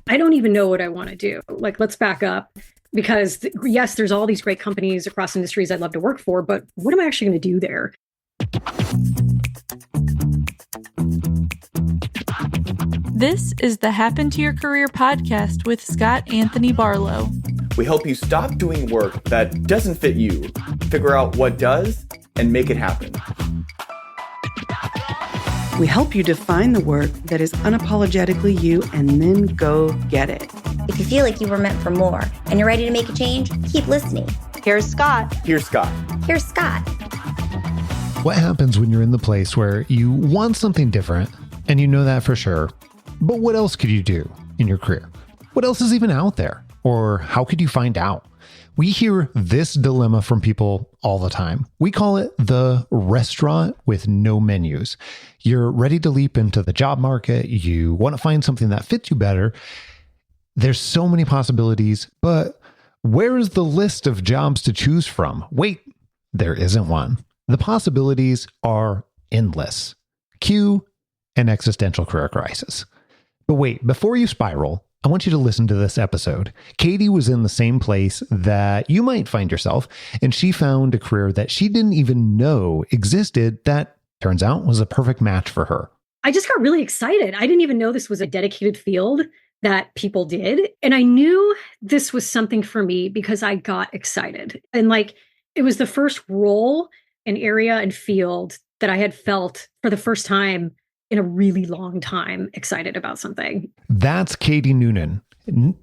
I don't even know what I want to do. Like, let's back up because yes, there's all these great companies across industries I'd love to work for, but what am I actually going to do there? This is the Happen to Your Career podcast with Scott Anthony Barlow. We help you stop doing work that doesn't fit you, figure out what does, and make it happen. We help you define the work that is unapologetically you and then go get it. If you feel like you were meant for more and you're ready to make a change, keep listening. Here's Scott. Here's Scott. Here's Scott. What happens when you're in the place where you want something different and you know that for sure, but what else could you do in your career? What else is even out there? Or how could you find out? We hear this dilemma from people all the time. We call it the restaurant with no menus. You're ready to leap into the job market. You want to find something that fits you better. There's so many possibilities, but where is the list of jobs to choose from? Wait, there isn't one. The possibilities are endless. Cue an existential career crisis. But wait, before you spiral, I want you to listen to this episode. Caity was in the same place that you might find yourself, and she found a career that she didn't even know existed that turns out was a perfect match for her. I just got really excited. I didn't even know this was a dedicated field that people did. And I knew this was something for me because I got excited. And it was the first role and area and field that I had felt for the first time in a really long time excited about something. That's Caity Noonan.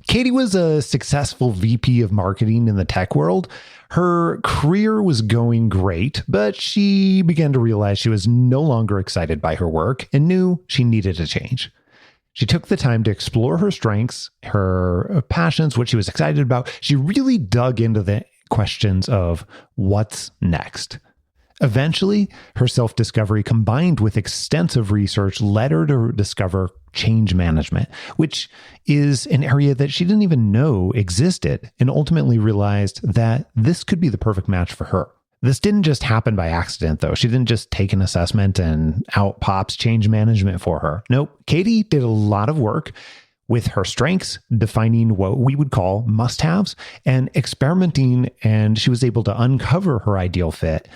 Caity was a successful VP of marketing in the tech world. Her career was going great, but she began to realize she was no longer excited by her work and knew she needed a change. She took the time to explore her strengths, her passions, what she was excited about. She really dug into the questions of what's next. Eventually, her self-discovery combined with extensive research led her to discover change management, which is an area that she didn't even know existed, and ultimately realized that this could be the perfect match for her. This didn't just happen by accident, though. She didn't just take an assessment and out pops change management for her. Nope. Caity did a lot of work with her strengths, defining what we would call must-haves, and experimenting, and she was able to uncover her ideal fit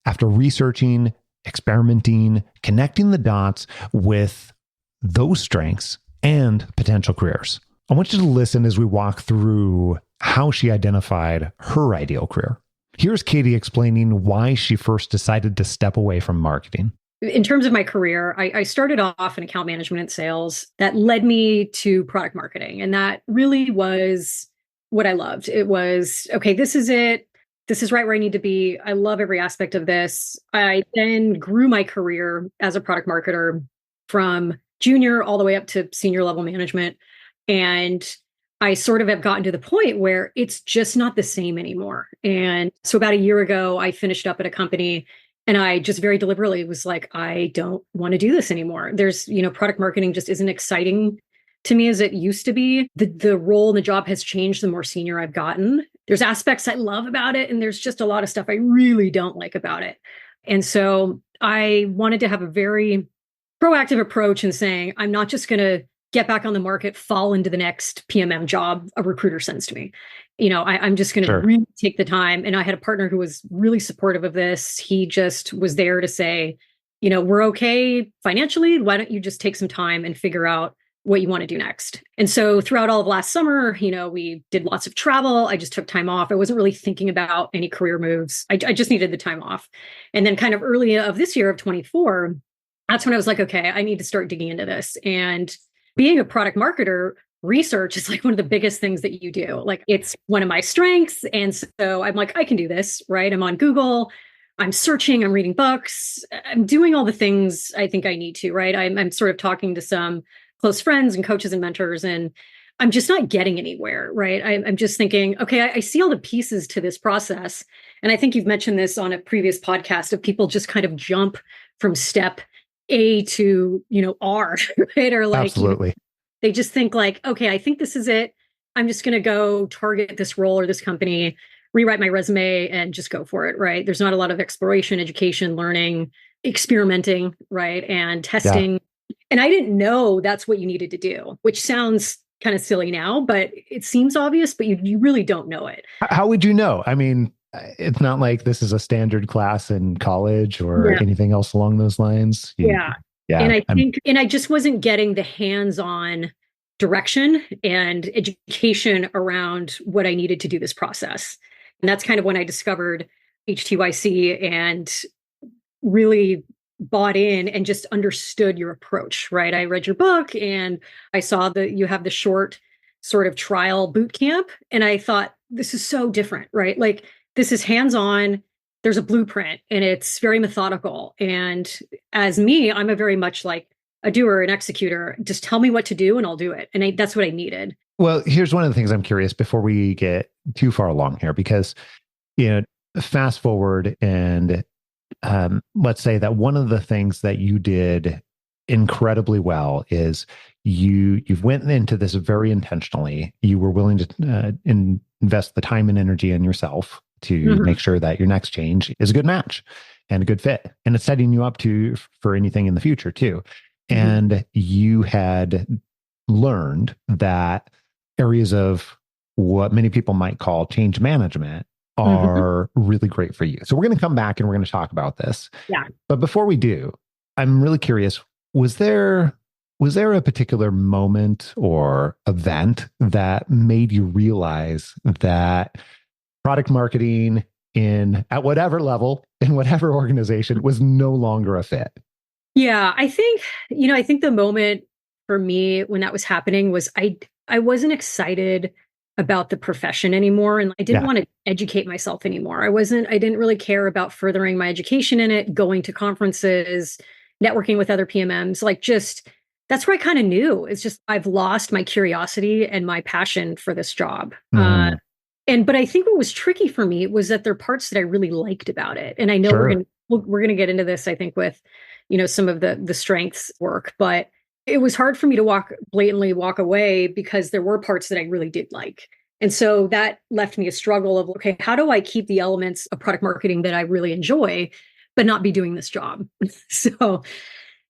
after researching, experimenting, connecting the dots with those strengths and potential careers. I want you to listen as we walk through how she identified her ideal career. Here's Caity explaining why she first decided to step away from marketing. In terms of my career, I started off in account management and sales. That led me to product marketing. And that really was what I loved. It was, okay, this is it. This is right where I need to be. I love every aspect of this. I then grew my career as a product marketer from junior all the way up to senior level management. And I sort of have gotten to the point where it's just not the same anymore. And so about a year ago, I finished up at a company and I just very deliberately was like, I don't want to do this anymore. There's, product marketing just isn't exciting to me as it used to be. The role and the job has changed the more senior I've gotten. There's aspects I love about it, and there's just a lot of stuff I really don't like about it. And so I wanted to have a very proactive approach in saying, I'm not just going to get back on the market, fall into the next PMM job a recruiter sends to me. I'm just going to really take the time. And I had a partner who was really supportive of this. He just was there to say, we're okay financially. Why don't you just take some time and figure out what you want to do next? And so throughout all of last summer, we did lots of travel. I just took time off. I wasn't really thinking about any career moves. I just needed the time off. And then kind of early of this year of 24, that's when I was like, okay, I need to start digging into this. And being a product marketer, research is one of the biggest things that you do. It's one of my strengths. And so I'm like, I can do this, right? I'm on Google. I'm searching, I'm reading books. I'm doing all the things I think I need to, right? I'm sort of talking to some close friends and coaches and mentors, and I'm just not getting anywhere, right? I'm just thinking, okay, I see all the pieces to this process. And I think you've mentioned this on a previous podcast of people just kind of jump from step A to, R, right? Or Absolutely. They just think okay, I think this is it. I'm just going to go target this role or this company, rewrite my resume and just go for it, right? There's not a lot of exploration, education, learning, experimenting, right? And testing. Yeah. And I didn't know that's what you needed to do, which sounds kind of silly now, but it seems obvious, but you really don't know it. How would you know? I mean, it's not like this is a standard class in college or anything else along those lines. Yeah. Yeah. And I just wasn't getting the hands-on direction and education around what I needed to do this process. And that's kind of when I discovered HTYC and really bought in and just understood your approach, right? I read your book and I saw that you have the short sort of trial boot camp. And I thought, this is so different, right? Like, this is hands-on. There's a blueprint and it's very methodical. And as me, I'm a very much like a doer, an executor. Just tell me what to do and I'll do it. And that's what I needed. Well, here's one of the things I'm curious before we get too far along here, because, fast forward and let's say that one of the things that you did incredibly well is you've went into this very intentionally. You were willing to invest the time and energy in yourself to make sure that your next change is a good match and a good fit. And it's setting you up for anything in the future too. And you had learned that areas of what many people might call change management are really great for you. So we're going to come back and we're going to talk about this. Yeah. But before we do, I'm really curious, was there a particular moment or event that made you realize that product marketing at whatever level, in whatever organization, was no longer a fit? Yeah, I think the moment for me when that was happening was I wasn't excited about the profession anymore. And I didn't want to educate myself anymore. I didn't really care about furthering my education in it, going to conferences, networking with other PMMs, that's where I kind of knew. It's just, I've lost my curiosity and my passion for this job. But I think what was tricky for me was that there are parts that I really liked about it. And I know we're going to get into this, I think, with, some of the strengths work, but it was hard for me to blatantly walk away because there were parts that I really did like. And so that left me a struggle of, okay, how do I keep the elements of product marketing that I really enjoy, but not be doing this job? So,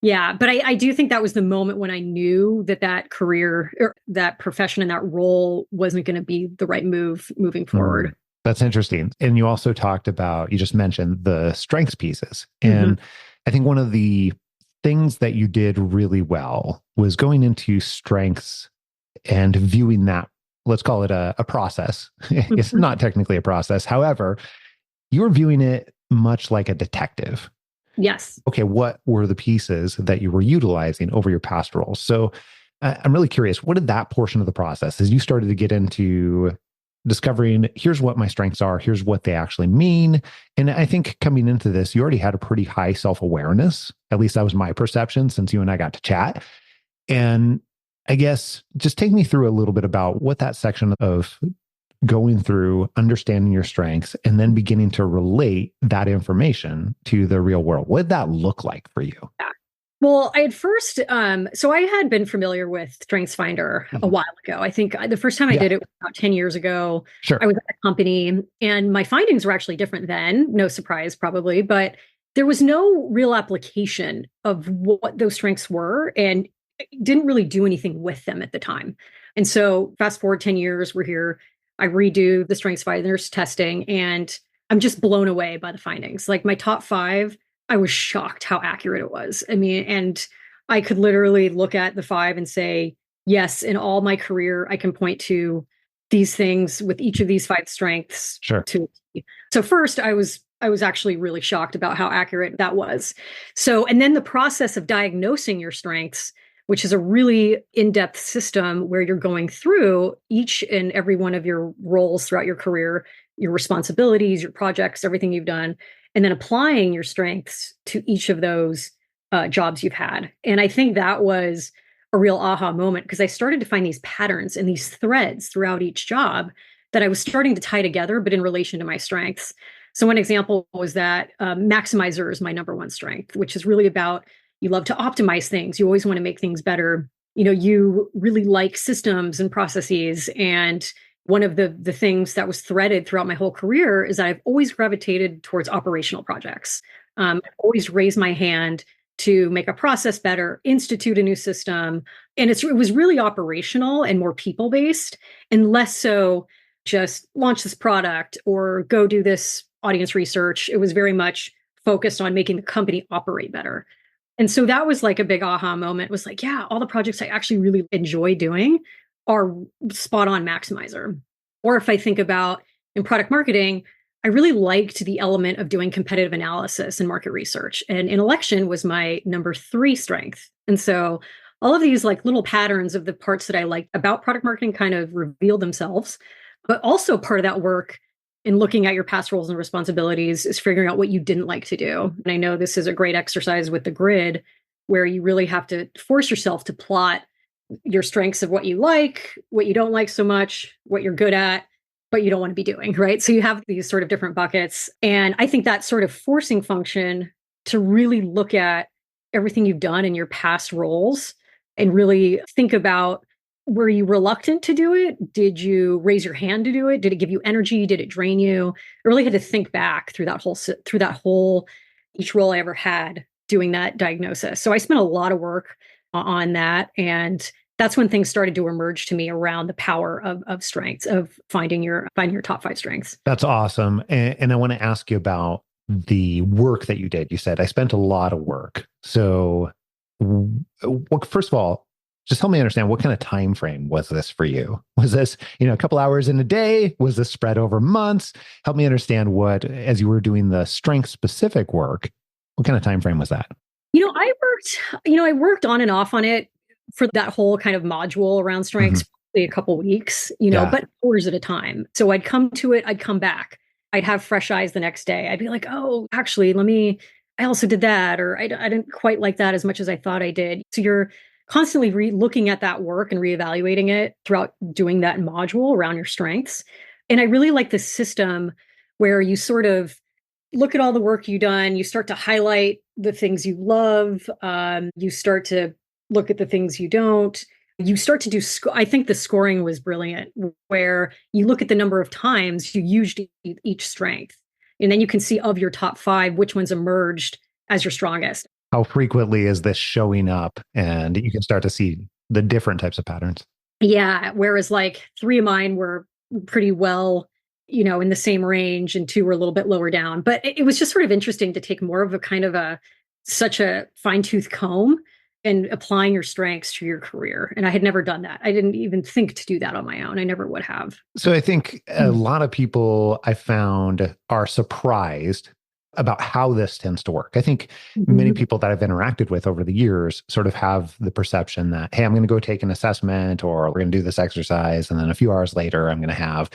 yeah, but I do think that was the moment when I knew that career or that profession and that role wasn't going to be the right move moving forward. That's interesting. And you also you just mentioned the strengths pieces. And I think one of the things that you did really well was going into strengths and viewing that, let's call it a process. It's not technically a process. However, you're viewing it much like a detective. Yes. Okay, what were the pieces that you were utilizing over your past roles? So I'm really curious, what did that portion of the process, as you started to get into discovering, here's what my strengths are, here's what they actually mean. And I think coming into this, you already had a pretty high self-awareness. At least that was my perception since you and I got to chat. And I guess just take me through a little bit about what that section of going through, understanding your strengths, and then beginning to relate that information to the real world. What did that look like for you? Yeah. Well, I had first, so I had been familiar with StrengthsFinder a while ago. I think the first time I did it was about 10 years ago. Sure. I was at a company and my findings were actually different then. No surprise, probably, but there was no real application of what those strengths were and didn't really do anything with them at the time. And so fast forward 10 years, we're here. I redo the StrengthsFinder's testing and I'm just blown away by the findings. Like my top 5, I was shocked how accurate it was. I mean, and I could literally look at the 5 and say, yes, in all my career, I can point to these things with each of these 5 strengths. Sure. So first, I was actually really shocked about how accurate that was. So, and then the process of diagnosing your strengths, which is a really in-depth system where you're going through each and every one of your roles throughout your career, your responsibilities, your projects, everything you've done, and then applying your strengths to each of those jobs you've had. And I think that was a real aha moment because I started to find these patterns and these threads throughout each job that I was starting to tie together, but in relation to my strengths. So one example was that maximizer is my number one strength, which is really about you love to optimize things. You always want to make things better. You really like systems and processes. And one of the things that was threaded throughout my whole career is that I've always gravitated towards operational projects. I've always raised my hand to make a process better, institute a new system. And it was really operational and more people-based and less so just launch this product or go do this audience research. It was very much focused on making the company operate better. And so that was like a big aha moment. It was like, yeah, all the projects I actually really enjoy doing are spot on maximizer. Or if I think about in product marketing, I really liked the element of doing competitive analysis and market research. And intellection was my number 3 strength. And so all of these like little patterns of the parts that I liked about product marketing kind of revealed themselves. But also part of that work in looking at your past roles and responsibilities is figuring out what you didn't like to do. And I know this is a great exercise with the grid where you really have to force yourself to plot your strengths of what you like, what you don't like so much, what you're good at, but you don't want to be doing, right? So you have these sort of different buckets. And I think that sort of forcing function to really look at everything you've done in your past roles and really think about, were you reluctant to do it? Did you raise your hand to do it? Did it give you energy? Did it drain you? I really had to think back through that whole each role I ever had doing that diagnosis. So I spent a lot of work on that. And that's when things started to emerge to me around the power of strengths, of finding your top 5 strengths. That's awesome. And I want to ask you about the work that you did. You said, I spent a lot of work. So first of all, just help me understand, what kind of time frame was this for you? Was this, a couple hours in a day? Was this spread over months? Help me understand what, as you were doing the strength specific work, what kind of time frame was that? I worked on and off on it for that whole kind of module around strengths, probably a couple weeks, but hours at a time. So I'd come to it, I'd come back. I'd have fresh eyes the next day. I'd be like, oh, actually, I also did that, or I didn't quite like that as much as I thought I did. So you're constantly looking at that work and reevaluating it throughout doing that module around your strengths. And I really like the system where you sort of look at all the work you've done, you start to highlight the things you love, you start to look at the things you don't. You start to do, I think the scoring was brilliant, where you look at the number of times you used each strength. And then you can see of your top 5, which ones emerged as your strongest. How frequently is this showing up? And you can start to see the different types of patterns. Yeah. Whereas like 3 of mine were pretty well, in the same range, and 2 were a little bit lower down. But it was just sort of interesting to take more of a kind of such a fine-tooth comb and applying your strengths to your career. And I had never done that. I didn't even think to do that on my own. I never would have. So I think a lot of people I found are surprised about how this tends to work. I think many people that I've interacted with over the years sort of have the perception that, hey, I'm going to go take an assessment, or we're going to do this exercise, and then a few hours later, I'm going to have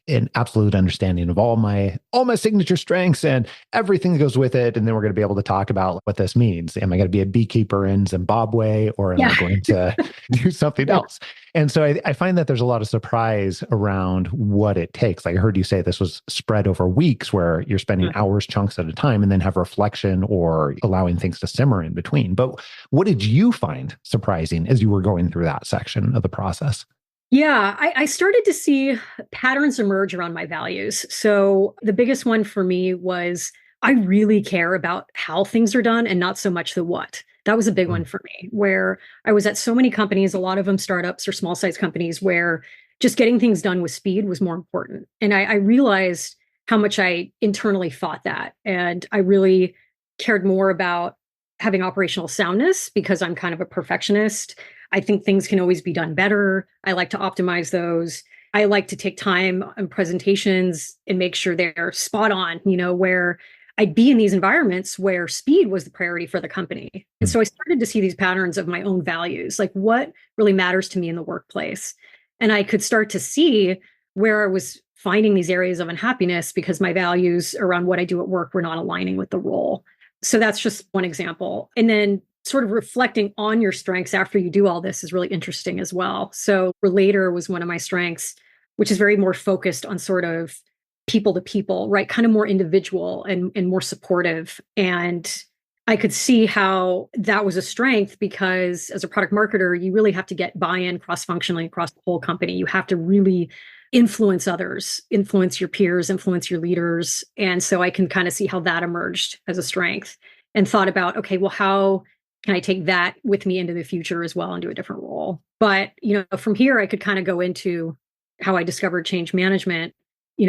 an absolute understanding of all my signature strengths and everything that goes with it. And then we're going to be able to talk about what this means. Am I going to be a beekeeper in Zimbabwe, or am I going to do something else? And so I find that there's a lot of surprise around what it takes. Like I heard you say this was spread over weeks, where you're spending hours, chunks at a time, and then have reflection or allowing things to simmer in between. But what did you find surprising as you were going through that section of the process? Yeah, I started to see patterns emerge around my values. So the biggest one for me was I really care about how things are done and not so much the what. That was a big one for me, where I was at so many companies, a lot of them startups or small size companies, where just getting things done with speed was more important. And I realized how much I internally thought that. And I really cared more about having operational soundness because I'm kind of a perfectionist. I think things can always be done better. I like to optimize those. I like to take time on presentations and make sure they're spot on, where I'd be in these environments where speed was the priority for the company. And so I started to see these patterns of my own values, like what really matters to me in the workplace. And I could start to see where I was finding these areas of unhappiness because my values around what I do at work were not aligning with the role. So that's just one example. And then sort of reflecting on your strengths after you do all this is really interesting as well. So Relator was one of my strengths, which is very more focused on sort of people to people, right? Kind of more individual and more supportive. And I could see how that was a strength because as a product marketer, you really have to get buy-in cross-functionally across the whole company. You have to really influence others, influence your peers, influence your leaders. And so I can kind of see how that emerged as a strength and thought about, okay, well, how can I take that with me into the future as well and do a different role? But, from here, I could kind of go into how I discovered change management,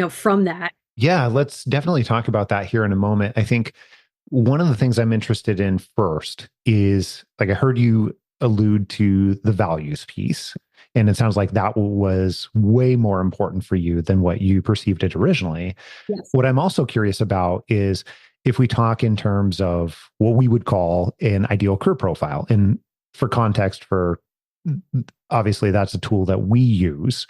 from that. Yeah, let's definitely talk about that here in a moment. I think one of the things I'm interested in first is, like, I heard you allude to the values piece, and it sounds like that was way more important for you than what you perceived it originally. Yes. What I'm also curious about is if we talk in terms of what we would call an ideal career profile. And for context, obviously that's a tool that we use.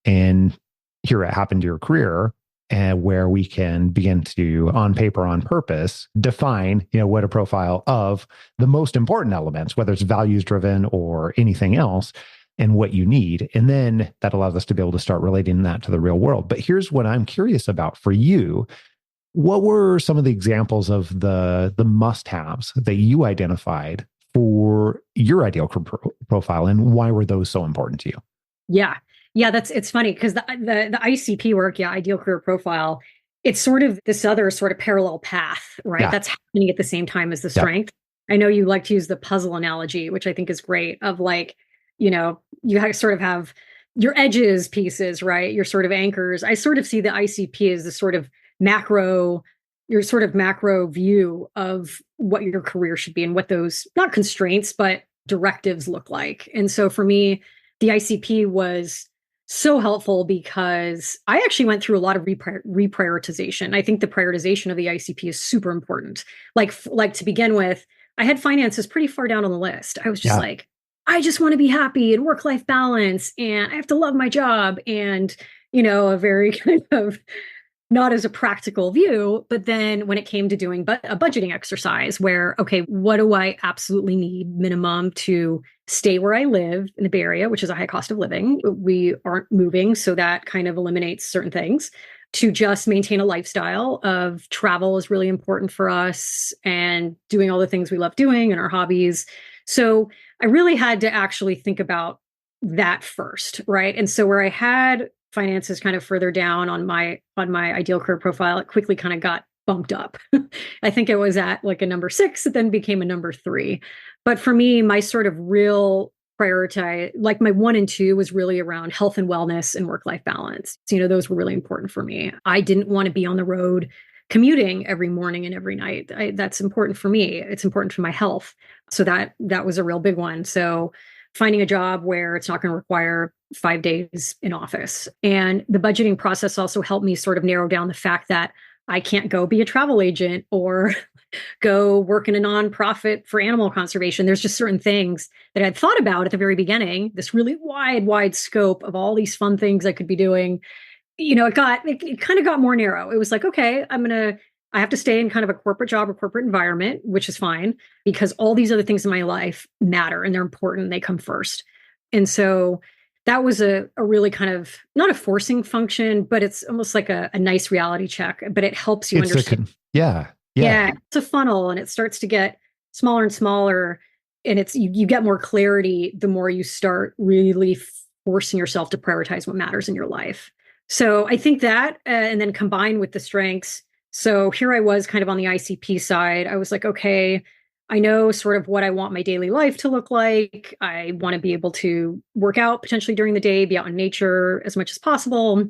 And here at Happen to Your Career, and where we can begin to, on paper, on purpose, define, what a profile of the most important elements, whether it's values driven or anything else, and what you need. And then that allows us to be able to start relating that to the real world. But here's what I'm curious about for you. What were some of the examples of the must-haves that you identified for your ideal career profile, and why were those so important to you? Yeah. Yeah, it's funny because the ICP work, ideal career profile, it's sort of this other sort of parallel path, right? Yeah. That's happening at the same time as the strength. I know you like to use the puzzle analogy, which I think is great, of like, sort of have your edges pieces, right? Your sort of anchors. I sort of see the ICP as the sort of macro view of what your career should be and what those, not constraints, but directives look like. And so for me, the ICP was so helpful because I actually went through a lot of reprioritization. I think the prioritization of the ICP is super important. Like to begin with, I had finances pretty far down on the list. I was just like, I just want to be happy and work-life balance, and I have to love my job, and, a very kind of not as a practical view. But then when it came to doing a budgeting exercise where, okay, what do I absolutely need minimum to stay where I live in the Bay Area, which is a high cost of living. We aren't moving, so that kind of eliminates certain things. To just maintain a lifestyle of travel is really important for us, and doing all the things we love doing and our hobbies. So I really had to actually think about that first, right? And so where I had finances kind of further down on my ideal career profile, it quickly kind of got bumped up. I think it was at like a number 6, it then became a number 3. But for me, my sort of real prioritize, like my 1 and 2 was really around health and wellness and work-life balance. So, those were really important for me. I didn't want to be on the road commuting every morning and every night. That's important for me. It's important for my health. So that was a real big one. So finding a job where it's not going to require 5 days in office. And the budgeting process also helped me sort of narrow down the fact that I can't go be a travel agent or go work in a nonprofit for animal conservation. There's just certain things that I'd thought about at the very beginning, this really wide scope of all these fun things I could be doing. It kind of got more narrow. It was like, okay, I have to stay in kind of a corporate job or corporate environment, which is fine because all these other things in my life matter and they're important. They come first. And so that was a really kind of, not a forcing function, but it's almost like a nice reality check, but it helps you understand. Yeah. It's a funnel, and it starts to get smaller and smaller, and you get more clarity the more you start really forcing yourself to prioritize what matters in your life. So I think that, and then combined with the strengths. So here I was kind of on the ICP side. I was like, okay, I know sort of what I want my daily life to look like. I want to be able to work out potentially during the day, be out in nature as much as possible,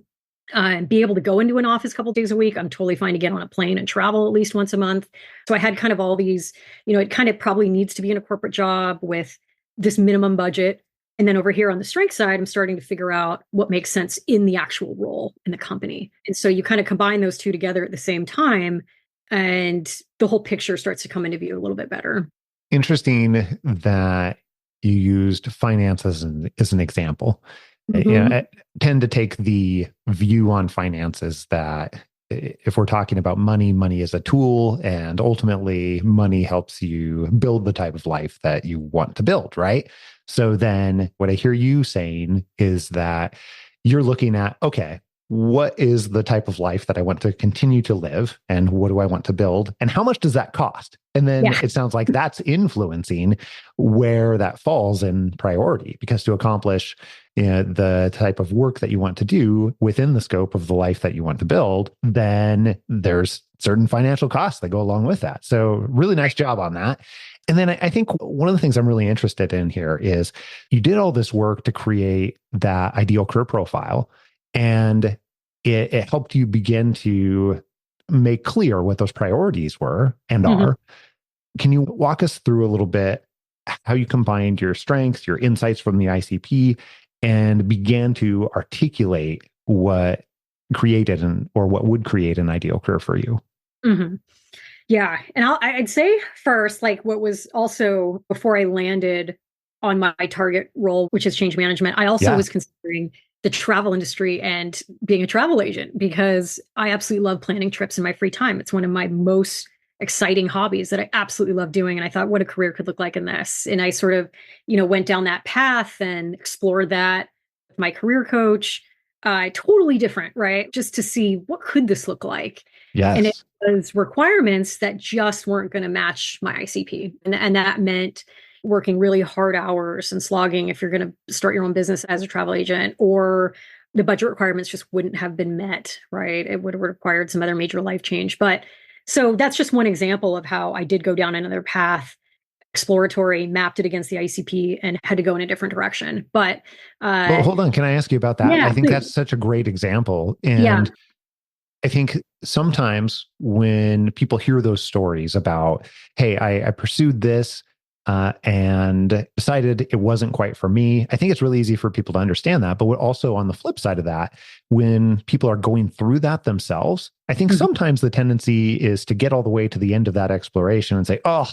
and be able to go into an office a couple of days a week. I'm totally fine to get on a plane and travel at least once a month. So I had kind of all these, it kind of probably needs to be in a corporate job with this minimum budget. And then over here on the strength side, I'm starting to figure out what makes sense in the actual role in the company. And so you kind of combine those two together at the same time, and the whole picture starts to come into view a little bit better. Interesting that you used finance as an example. Mm-hmm. I tend to take the view on finances that if we're talking about money is a tool, and ultimately money helps you build the type of life that you want to build, right? So then what I hear you saying is that you're looking at, okay, what is the type of life that I want to continue to live, and what do I want to build, and how much does that cost? And then it sounds like that's influencing where that falls in priority, because to accomplish the type of work that you want to do within the scope of the life that you want to build, then there's certain financial costs that go along with that. So really nice job on that. And then I think one of the things I'm really interested in here is you did all this work to create that ideal career profile, and it helped you begin to make clear what those priorities were and are. Can you walk us through a little bit how you combined your strengths, your insights from the ICP, and began to articulate what created or what would create an ideal career for you? Yeah. And I'd say first, like what was also before I landed on my target role, which is change management, I also was considering the travel industry and being a travel agent because I absolutely love planning trips in my free time. It's one of my most exciting hobbies that I absolutely love doing. And I thought what a career could look like in this. And I sort of, went down that path and explored that with my career coach. Totally different, right? Just to see what could this look like. Yes. And it was requirements that just weren't going to match my ICP. And that meant working really hard hours and slogging if you're going to start your own business as a travel agent, or the budget requirements just wouldn't have been met, right? It would have required some other major life change. But so that's just one example of how I did go down another path, exploratory, mapped it against the ICP, and had to go in a different direction. But well, hold on. Can I ask you about that? Yeah, I think please. that's such a great example. And I think sometimes when people hear those stories about, hey, I pursued this and decided it wasn't quite for me, I think it's really easy for people to understand that. But also on the flip side of that, when people are going through that themselves, I think sometimes the tendency is to get all the way to the end of that exploration and say, oh,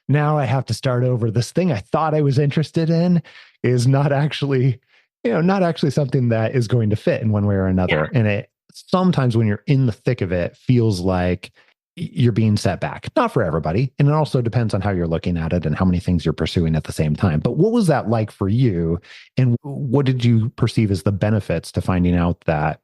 now I have to start over. This thing I thought I was interested in is not actually, not actually something that is going to fit in one way or another. And it sometimes when you're in the thick of it, feels like you're being set back. Not for everybody. And it also depends on how you're looking at it and how many things you're pursuing at the same time. But what was that like for you? And what did you perceive as the benefits to finding out that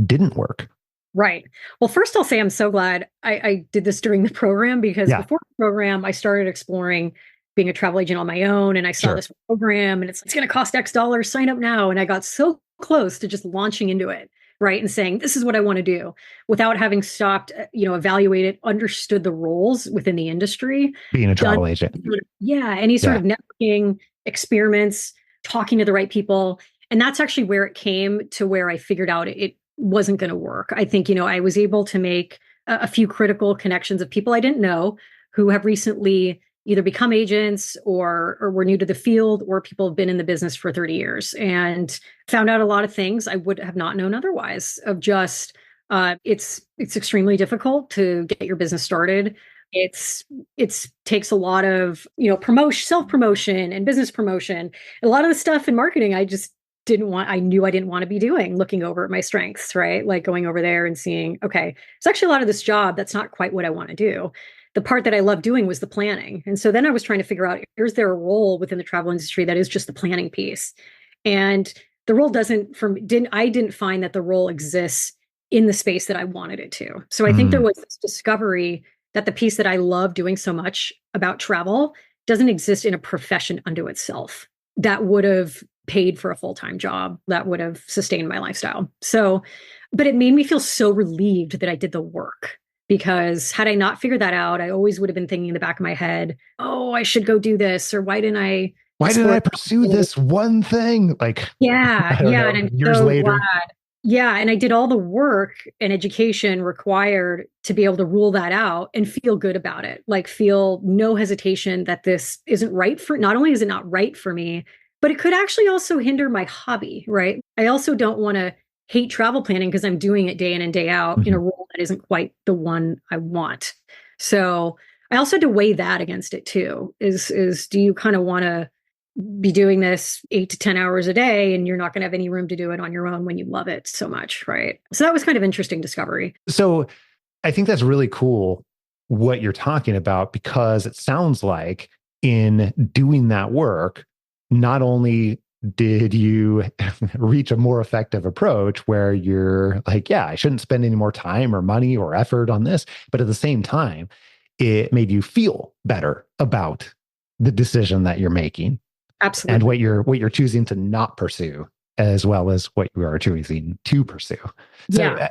didn't work? Right. Well, first I'll say I'm so glad I did this during the program, because before the program, I started exploring being a travel agent on my own. And I saw this program and it's going to cost X dollars, sign up now. And I got so close to just launching into it. Right. And saying, this is what I want to do, without having stopped, evaluated, understood the roles within the industry. Being a travel agent. Any sort of networking, experiments, talking to the right people. And that's actually where it came to where I figured out it wasn't going to work. I think, I was able to make a few critical connections of people I didn't know who have recently either become agents or were new to the field, or people have been in the business for 30 years and found out a lot of things I would have not known otherwise, of just, it's extremely difficult to get your business started. It takes a lot of, self-promotion and business promotion. A lot of the stuff in marketing, I knew I didn't want to be doing, looking over at my strengths, right? Like going over there and seeing, okay, it's actually a lot of this job that's not quite what I want to do. The part that I loved doing was the planning. And so then I was trying to figure out, is there a role within the travel industry that is just the planning piece? And the role I didn't find that the role exists in the space that I wanted it to. So I think there was this discovery that the piece that I love doing so much about travel doesn't exist in a profession unto itself that would have paid for a full-time job, that would have sustained my lifestyle. So, but it made me feel so relieved that I did the work. Because had I not figured that out, I always would have been thinking in the back of my head, oh, I should go do this. Or why didn't I pursue this one thing? Like, and I'm years so later. glad. Yeah. And I did all the work and education required to be able to rule that out and feel good about it. Like feel no hesitation that this isn't right not only is it not right for me, but it could actually also hinder my hobby, right? I also don't want to hate travel planning because I'm doing it day in and day out in a role that isn't quite the one I want. So I also had to weigh that against it too. Is do you kind of want to be doing this 8 to 10 hours a day and you're not going to have any room to do it on your own when you love it so much, right? So that was kind of interesting discovery. So I think that's really cool what you're talking about, because it sounds like in doing that work, not only did you reach a more effective approach where you're like, yeah, I shouldn't spend any more time or money or effort on this, but at the same time, it made you feel better about the decision that you're making. Absolutely. And what you're choosing to not pursue, as well as what you are choosing to pursue. So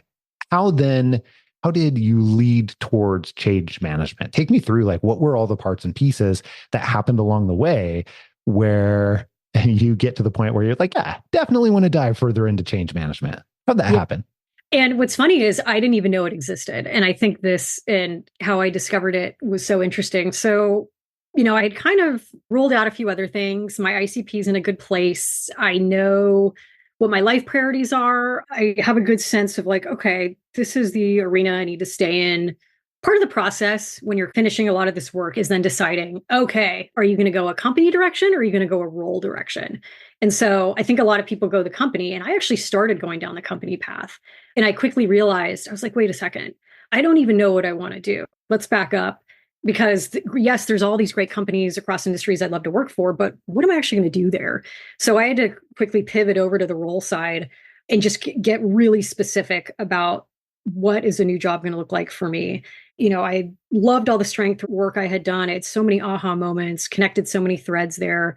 how then how did you lead towards change management? Take me through like what were all the parts and pieces that happened along the way where you get to the point where you're like, yeah, definitely want to dive further into change management. How'd that happen? And what's funny is I didn't even know it existed. And I think this and how I discovered it was so interesting. So, I had kind of rolled out a few other things. My ICP is in a good place. I know what my life priorities are. I have a good sense of like, okay, this is the arena I need to stay in. Part of the process when you're finishing a lot of this work is then deciding, okay, are you going to go a company direction or are you going to go a role direction? And so I think a lot of people go the company, and I actually started going down the company path. And I quickly realized, I was like, wait a second, I don't even know what I want to do. Let's back up. Because yes, there's all these great companies across industries I'd love to work for, but what am I actually going to do there? So I had to quickly pivot over to the role side and just get really specific about what is a new job going to look like for me. I loved all the strength work I had done. I had so many aha moments, connected so many threads there.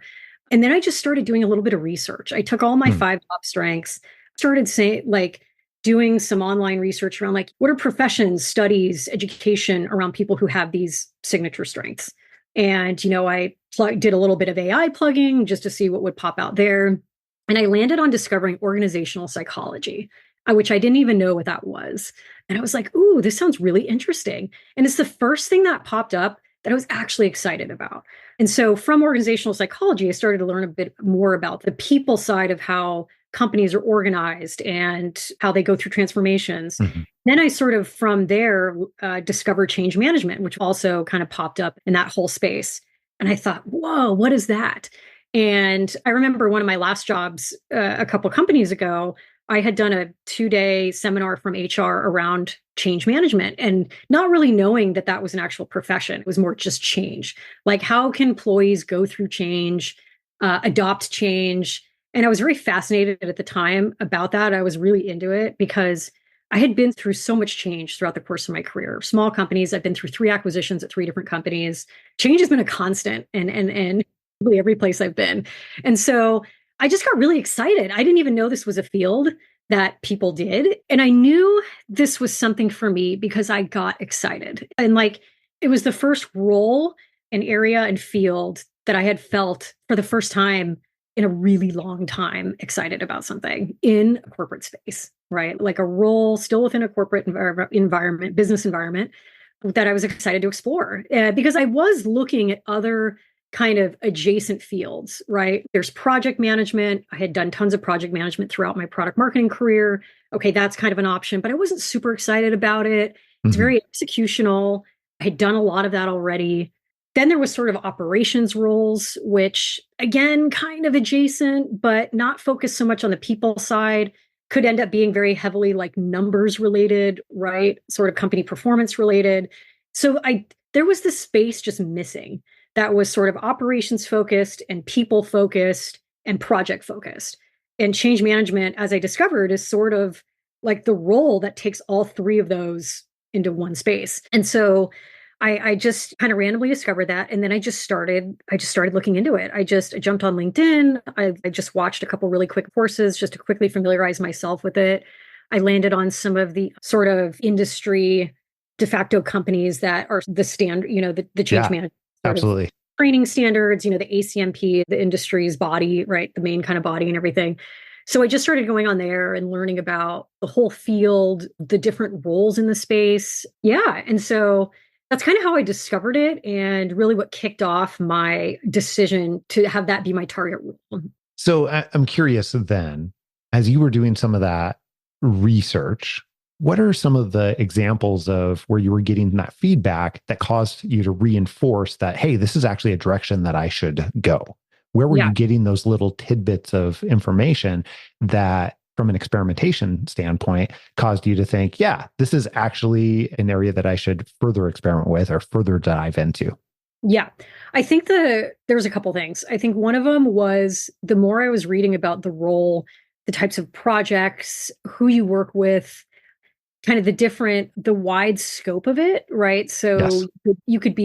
And then I just started doing a little bit of research. I took all my 5 top strengths, started saying like, doing some online research around like what are professions, studies, education around people who have these signature strengths. And, I did a little bit of AI plugging just to see what would pop out there. And I landed on discovering organizational psychology, which I didn't even know what that was. And I was like, ooh, this sounds really interesting. And it's the first thing that popped up that I was actually excited about. And so from organizational psychology, I started to learn a bit more about the people side of how companies are organized and how they go through transformations. Then I sort of from there discovered change management, which also kind of popped up in that whole space. And I thought, whoa, what is that? And I remember one of my last jobs a couple companies ago, I had done a 2-day seminar from HR around change management and not really knowing that that was an actual profession. It was more just change. Like how can employees go through change, adopt change? And I was very fascinated at the time about that. I was really into it because I had been through so much change throughout the course of my career. Small companies, I've been through 3 acquisitions at 3 different companies. Change has been a constant and really every place I've been. And so I just got really excited. I didn't even know this was a field that people did. And I knew this was something for me because I got excited. And like it was the first role and area and field that I had felt for the first time in a really long time excited about something in a corporate space, right? Like a role still within a corporate environment, business environment that I was excited to explore because I was looking at other kind of adjacent fields, right? There's project management. I had done tons of project management throughout my product marketing career. Okay, that's kind of an option, but I wasn't super excited about it. It's very executional. I had done a lot of that already. Then there was sort of operations roles, which again, kind of adjacent, but not focused so much on the people side, could end up being very heavily like numbers related, right? Sort of company performance related. So there was this space just missing that was sort of operations focused and people focused and project focused. And change management, as I discovered, is sort of like the role that takes all 3 of those into one space. And so I just kind of randomly discovered that. And then I just started looking into it. I jumped on LinkedIn. I just watched a couple really quick courses just to quickly familiarize myself with it. I landed on some of the sort of industry de facto companies that are the standard, the change management. Absolutely. Training standards, the ACMP, the industry's body, right? The main kind of body and everything. So I just started going on there and learning about the whole field, the different roles in the space. Yeah. And so that's kind of how I discovered it and really what kicked off my decision to have that be my target role. So I'm curious then, as you were doing some of that research, what are some of the examples of where you were getting that feedback that caused you to reinforce that, hey, this is actually a direction that I should go? Where were you getting those little tidbits of information that, from an experimentation standpoint, caused you to think, yeah, this is actually an area that I should further experiment with or further dive into? Yeah, I think there's a couple things. I think one of them was the more I was reading about the role, the types of projects, who you work with, kind of the wide scope of it, right? So you could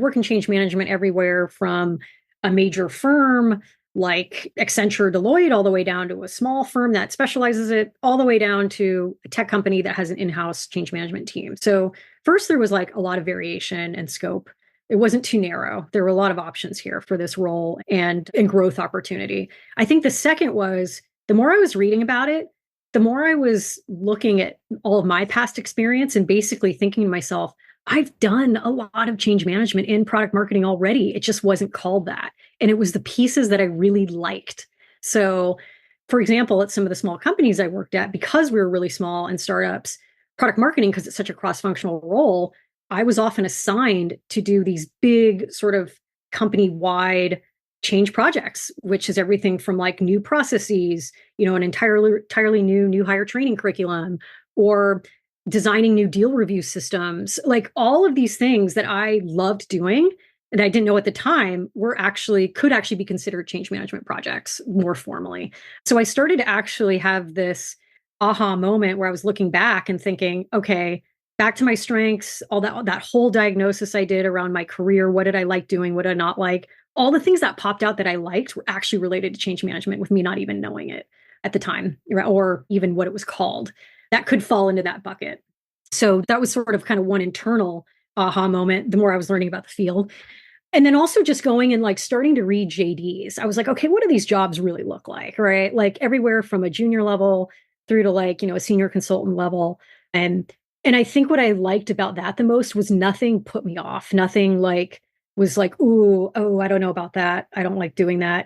work in change management everywhere from a major firm like Accenture, Deloitte, all the way down to a small firm that specializes it, all the way down to a tech company that has an in-house change management team. So first, there was like a lot of variation and scope. It wasn't too narrow. There were a lot of options here for this role and growth opportunity. I think the second was the more I was reading about it, the more I was looking at all of my past experience and basically thinking to myself, I've done a lot of change management in product marketing already. It just wasn't called that. And it was the pieces that I really liked. So, for example, at some of the small companies I worked at, because we were really small and startups, product marketing, because it's such a cross-functional role, I was often assigned to do these big sort of company-wide change projects, which is everything from like new processes, an entirely new hire training curriculum, or designing new deal review systems, like all of these things that I loved doing and I didn't know at the time could actually be considered change management projects more formally. So I started to actually have this aha moment where I was looking back and thinking, okay, back to my strengths, all that whole diagnosis I did around my career. What did I like doing? What did I not like? All the things that popped out that I liked were actually related to change management with me not even knowing it at the time, or even what it was called. That could fall into that bucket. So that was sort of kind of one internal aha moment, the more I was learning about the field. And then also just going and like starting to read JDs. I was like, okay, what do these jobs really look like? Right. Like everywhere from a junior level through to like, a senior consultant level. And I think what I liked about that the most was nothing put me off. Nothing like was like, ooh, oh, I don't know about that. I don't like doing that.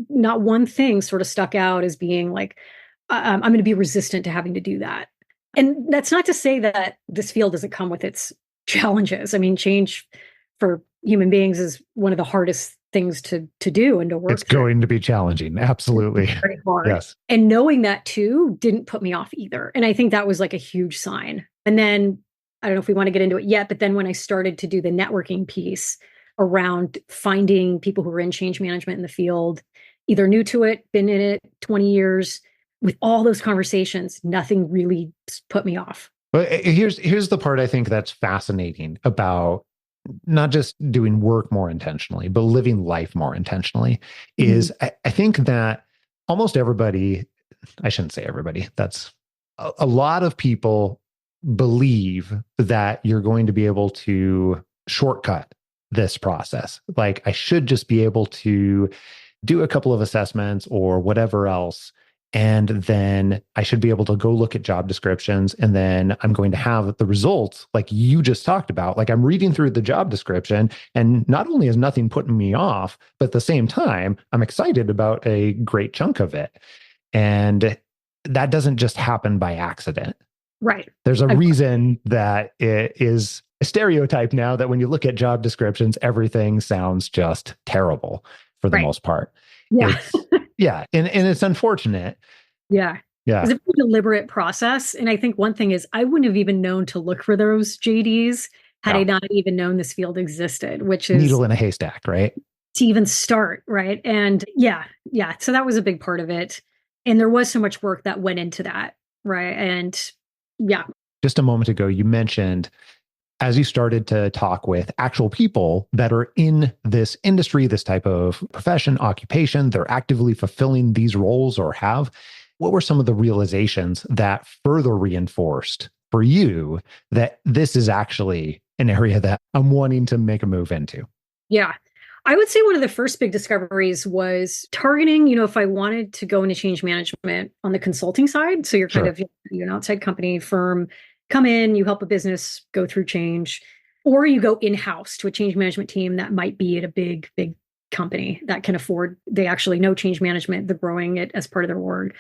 Not one thing sort of stuck out as being like, I'm going to be resistant to having to do that. And that's not to say that this field doesn't come with its challenges. I mean, change for human beings is one of the hardest things to do and to work through. Going to be challenging. Absolutely. It's very hard. Yes. And knowing that too didn't put me off either. And I think that was like a huge sign. And then I don't know if we want to get into it yet, but then when I started to do the networking piece around finding people who were in change management in the field, either new to it, been in it 20 years, with all those conversations, nothing really put me off. But here's the part I think that's fascinating about not just doing work more intentionally, but living life more intentionally, is I think that almost everybody, I shouldn't say everybody, that's a lot of people believe that you're going to be able to shortcut this process. Like I should just be able to do a couple of assessments or whatever else. And then I should be able to go look at job descriptions, and then I'm going to have the results like you just talked about. Like I'm reading through the job description, and not only is nothing putting me off, but at the same time, I'm excited about a great chunk of it. And that doesn't just happen by accident. Right. There's a reason that it is a stereotype now that when you look at job descriptions, everything sounds just terrible for the most part. Yeah. Yeah. And it's unfortunate. Yeah. Yeah. It's a very deliberate process. And I think one thing is I wouldn't have even known to look for those JDs had I not even known this field existed, which is needle in a haystack, right? To even start. Right. And yeah. So that was a big part of it. And there was so much work that went into that. Right. And yeah. Just a moment ago, you mentioned as you started to talk with actual people that are in this industry, this type of profession, occupation, they're actively fulfilling these roles or have, what were some of the realizations that further reinforced for you that this is actually an area that I'm wanting to make a move into? Yeah. I would say one of the first big discoveries was targeting, if I wanted to go into change management on the consulting side. So you're kind of you're an outside company firm, come in, you help a business go through change, or you go in-house to a change management team that might be at a big company that can afford, they actually know change management, they're growing it as part of their org.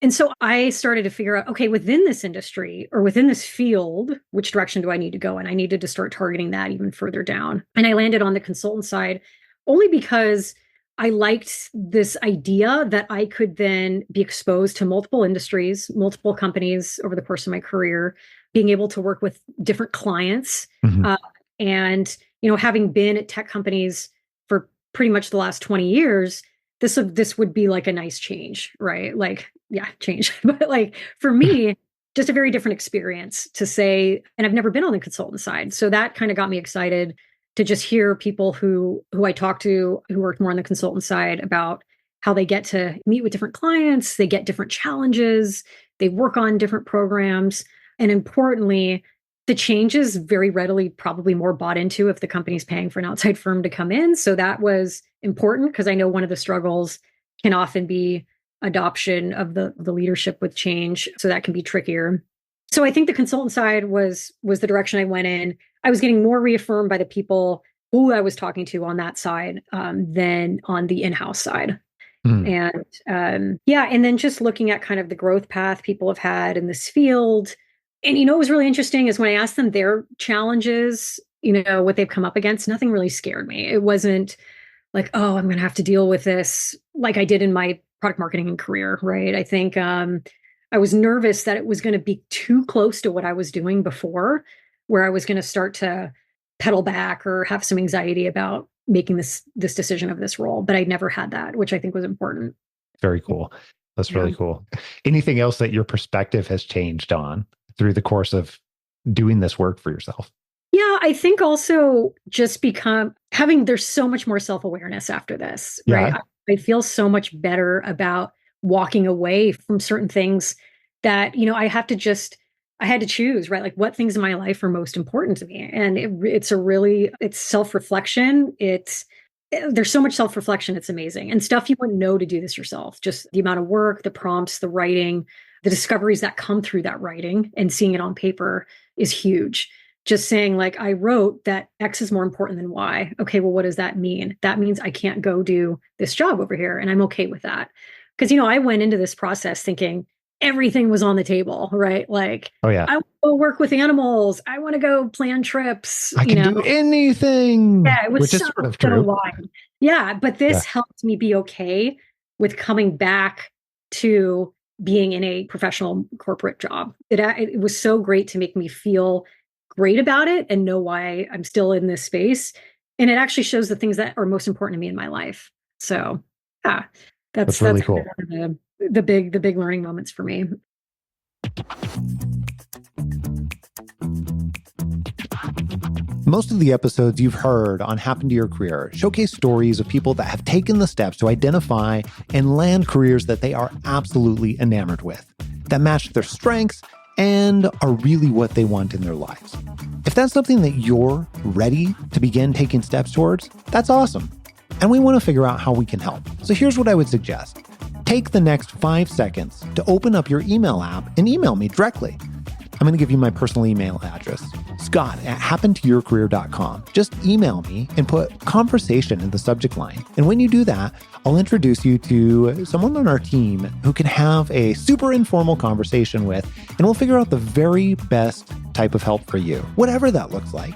And so I started to figure out, okay, within this industry or within this field, which direction do I need to go? And I needed to start targeting that even further down. And I landed on the consultant side only because I liked this idea that I could then be exposed to multiple industries, multiple companies over the course of my career, being able to work with different clients. And, having been at tech companies for pretty much the last 20 years, this would be like a nice change, right? Like, yeah, change. But like for me, just a very different experience to say, and I've never been on the consultant side. So that kind of got me excited to just hear people who I talked to who worked more on the consultant side about, how they get to meet with different clients, they get different challenges, they work on different programs. And importantly, the change is very readily probably more bought into if the company's paying for an outside firm to come in. So that was important because I know one of the struggles can often be adoption of the leadership with change. So that can be trickier. So I think the consultant side was the direction I went in. I was getting more reaffirmed by the people who I was talking to on that side than on the in-house side. And and then just looking at kind of the growth path people have had in this field. And, what was really interesting is when I asked them their challenges, what they've come up against, nothing really scared me. It wasn't like, oh, I'm going to have to deal with this like I did in my product marketing career, right? I think I was nervous that it was going to be too close to what I was doing before, where I was going to start to pedal back or have some anxiety about making this decision of this role. But I'd never had that, which I think was important. Very cool. That's really cool. Anything else that your perspective has changed on through the course of doing this work for yourself? Yeah, I think also just there's so much more self-awareness after this, right? I feel so much better about walking away from certain things that, I had to choose, right? Like what things in my life are most important to me. And it's self-reflection. There's so much self-reflection. It's amazing. And stuff you wouldn't know to do this yourself. Just the amount of work, the prompts, the writing, the discoveries that come through that writing and seeing it on paper is huge. Just saying like, I wrote that X is more important than Y. Okay, well, what does that mean? That means I can't go do this job over here. And I'm okay with that. Because, I went into this process thinking everything was on the table, right? Like, oh yeah, I want to work with animals. I want to go plan trips. I can do anything. Yeah, it was which is sort of true. Wide. Yeah, but this helped me be okay with coming back to being in a professional corporate job. It was so great to make me feel great about it and know why I'm still in this space. And it actually shows the things that are most important to me in my life. So yeah. That's really cool. The big learning moments for me. Most of the episodes you've heard on Happen to Your Career showcase stories of people that have taken the steps to identify and land careers that they are absolutely enamored with, that match their strengths and are really what they want in their lives. If that's something that you're ready to begin taking steps towards, that's awesome. And we want to figure out how we can help. So here's what I would suggest. Take the next 5 seconds to open up your email app and email me directly. I'm going to give you my personal email address, scott@happentoyourcareer.com. Just email me and put conversation in the subject line. And when you do that, I'll introduce you to someone on our team who can have a super informal conversation with, and we'll figure out the very best type of help for you, whatever that looks like,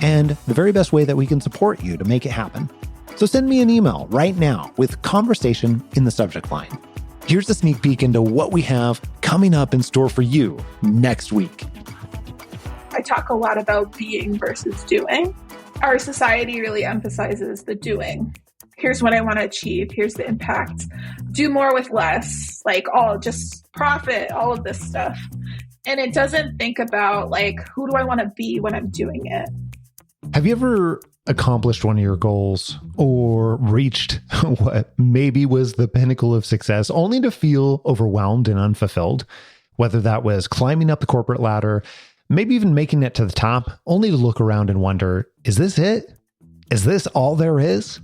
and the very best way that we can support you to make it happen. So send me an email right now with conversation in the subject line. Here's a sneak peek into what we have coming up in store for you next week. I talk a lot about being versus doing. Our society really emphasizes the doing. Here's what I want to achieve. Here's the impact. Do more with less, just profit, all of this stuff. And it doesn't think about who do I want to be when I'm doing it? Have you ever accomplished one of your goals or reached what maybe was the pinnacle of success only to feel overwhelmed and unfulfilled? Whether that was climbing up the corporate ladder, maybe even making it to the top, only to look around and wonder, is this it? Is this all there is?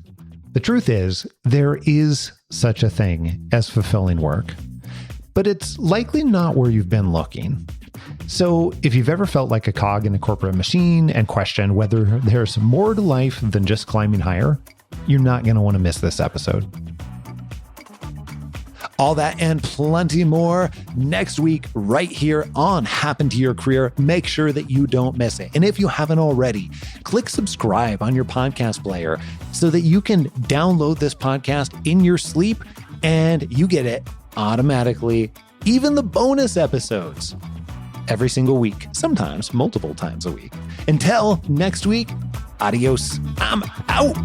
The truth is, there is such a thing as fulfilling work, but it's likely not where you've been looking. So if you've ever felt like a cog in a corporate machine and questioned whether there's more to life than just climbing higher, you're not going to want to miss this episode. All that and plenty more next week right here on Happen to Your Career. Make sure that you don't miss it. And if you haven't already, click subscribe on your podcast player so that you can download this podcast in your sleep and you get it automatically, even the bonus episodes. Every single week, sometimes multiple times a week. Until next week, adios. I'm out.